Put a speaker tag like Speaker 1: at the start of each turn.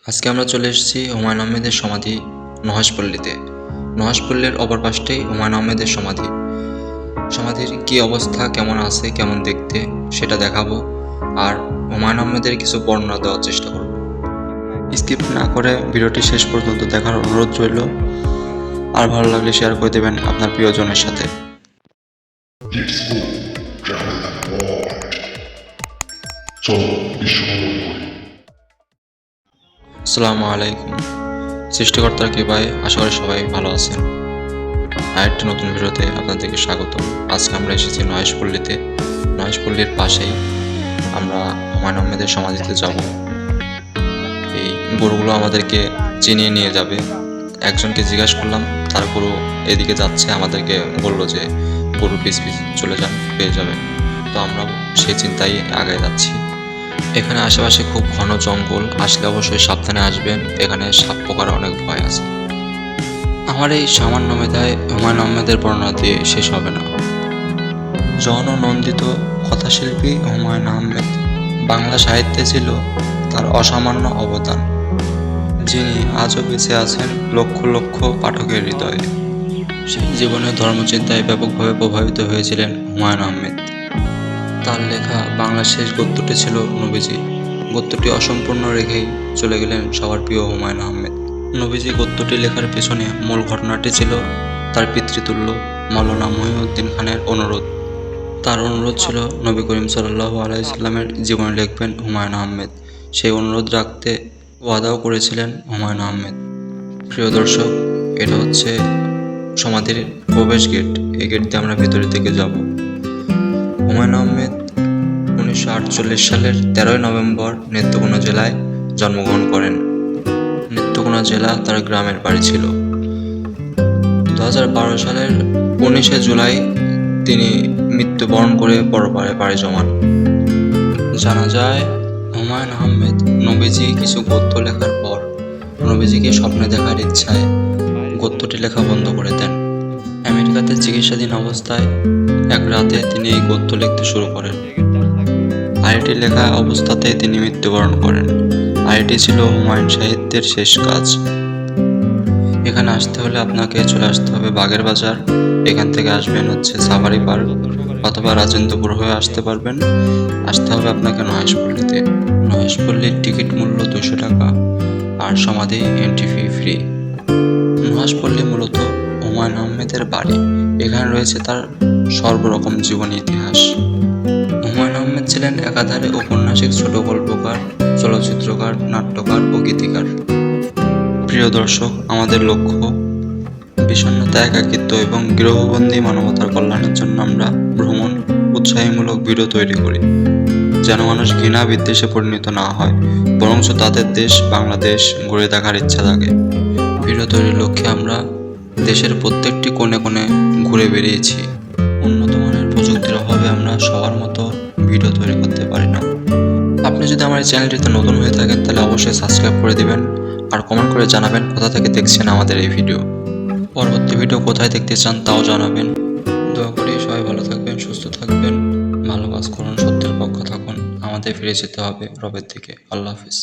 Speaker 1: আজকে আমরা চলে এসেছি হুমায়ুন আহমেদের সমাধি নুহাশপল্লীতে। নুহাশপল্লীর অপর পাশটাই হুমায়ুন আহমেদের সমাধি। সমাধির কী অবস্থা, কেমন আছে, কেমন দেখতে সেটা দেখাবো, আর হুমায়ুন আহমেদের কিছু বর্ণনা দেওয়ার চেষ্টা করব। স্কিপ না করে ভিডিওটি শেষ পর্যন্ত দেখার অনুরোধ রইল, আর ভালো লাগলে শেয়ার করে দেবেন আপনার প্রিয়জনের সাথে।
Speaker 2: Let's go, travel the world. চলো বিশ্বভ্রমণ করি।
Speaker 1: আসসালামু আলাইকুম। সৃষ্টিকর্তার কৃপায় আশা করি সবাই ভালো আছেন। আরেকটি নতুন ভিডিওতে আপনাদেরকে স্বাগত। আজকে আমরা এসেছি নুহাশপল্লীতে। নুহাশপল্লীর পাশেই আমরা হুমায়ুন আহমেদের সমাধিতে যাব। এই গরুগুলো আমাদেরকে চিনিয়ে নিয়ে যাবে। একজনকে জিজ্ঞাসা করলাম, তার গরু এদিকে যাচ্ছে, আমাদেরকে বললো যে গরু পিছ চলে যান, পেয়ে যাবেন। তো আমরা সেই চিন্তায় আগায় যাচ্ছি। এখানে আশেপাশে খুব ঘন জঙ্গল, আসলে অবশ্যই সাবধানে আসবেন, এখানে সাপ পোকার অনেক ভয় আছে। আমার এই সামান্য মেধায় হুমায়ুন আহমেদের বর্ণনা দিয়ে শেষ হবে না। জননন্দিত কথাশিল্পী হুমায়ুন আহমেদ বাংলা সাহিত্যে ছিল তার অসামান্য অবদান, যিনি আজও বেঁচে আছেন লক্ষ লক্ষ পাঠকের হৃদয়ে। সেই জীবনে ধর্মচিন্তায় ব্যাপকভাবে প্রভাবিত হয়েছিলেন হুমায়ুন আহমেদ। তার লেখা বাংলার শেষ গদ্যটি ছিল নবীজি। গদ্যটি অসম্পূর্ণ রেখেই চলে গেলেন সবার প্রিয় হুমায়ুন আহমেদ। নবীজি গদ্যটি লেখার পেছনে মূল ঘটনাটি ছিল তার পিতৃতুল্য মাওলানা মহিউদ্দিন খানের অনুরোধ। তার অনুরোধ ছিল নবী করিম সাল্লাল্লাহু আলাইহি সাল্লামের জীবনে লিখবেন হুমায়ুন আহমেদ। সেই অনুরোধ রাখতে ওয়াদাও করেছিলেন হুমায়ুন আহমেদ। প্রিয় দর্শক, এটা হচ্ছে সমাধির প্রবেশ গেট। এই গেট দিয়ে আমরা ভিতরের দিকে যাব। হুমায়ুন আহমেদ 1948 সালের 13 নভেম্বর নেত্রকোনা জেলায় জন্মগ্রহণ করেন। নেত্রকোনা জেলা তার গ্রামের বাড়ি ছিল। 2012 সালের 19 জুলাই তিনি মৃত্যুবরণ করে পরপারে পাড়ি জমান। জানা যায় হুমায়ুন আহমেদ নবীজি কিছু গদ্য লেখার পর নবীজিকে স্বপ্নে দেখার ইচ্ছায় গদ্যটি লেখা বন্ধ করে দেন। আমেরিকাতে চিকিৎসাধীন অবস্থায় এক রাতে তিনি এই গদ্য লিখতে শুরু করেন। আর এটি লেখা অবস্থাতেই তিনি মৃত্যুবরণ করেন। আর এটি ছিল হুমায়ুন সাহিত্যের শেষ কাজ। এখানে আসতে হলে আপনাকে চলে আসতে হবে বাগের বাজার। এখান থেকে আসবেন হচ্ছে সাফারি পার্ক অথবা রাজেন্দ্রপুর হয়ে আসতে পারবেন। আসতে হবে আপনাকে নুহাশপল্লীতে। নুহাশপল্লীর টিকিট মূল্য 200 টাকা, আর সমাধি এন্ট্রি ফি ফ্রি। নুহাশপল্লী মূলত হুমায়ুন আহমেদের বাড়ি। এখানে রয়েছে তার সর্বরকম জীবনী ইতিহাস। হুমায়ুন আহমেদ ছিলেন একাধারে ঔপন্যাসিক, ছোট গল্পকার, চলচ্চিত্রকার, নাট্যকার ও গীতিকার। প্রিয় দর্শক, আমাদের লক্ষ্য বিষণ্ণতা, একাকিত্ব এবং গৃহবন্দী মানবতার কল্যাণের জন্য আমরা ভ্রমণ উৎসাহীমূলক ভিডিও তৈরি করি, যেন মানুষ ঘৃণা বিদ্বেষে পরিণত না হয়, বরঞ্চ তাদের দেশ বাংলাদেশ ঘুরে দেখার ইচ্ছা থাকে। ভিডিও তৈরির লক্ষ্যে আমরা দেশের প্রত্যেকটি কোণে কোণে ঘুরে বেরিয়েছি। উন্নত মানের প্রযুক্তির অভাবে আমরা সবার মতো ভিডিও তৈরি করতে পারি না। আপনি যদি আমার এই চ্যানেলটিতে নতুন হয়ে থাকেন তাহলে অবশ্যই সাবস্ক্রাইব করে দিবেন, আর কমেন্ট করে জানাবেন কোথা থেকে দেখছেন আমাদের এই ভিডিও। পরবর্তী ভিডিও কোথায় দেখতে চান তাও জানাবেন। দোয়া করি সবাই ভালো থাকবেন, সুস্থ থাকবেন, ভালো কাজ করুন, সত্যের পক্ষে থাকুন। আমাদের ফিরে যেতে হবে রবের দিকে। আল্লাহ হাফিজ।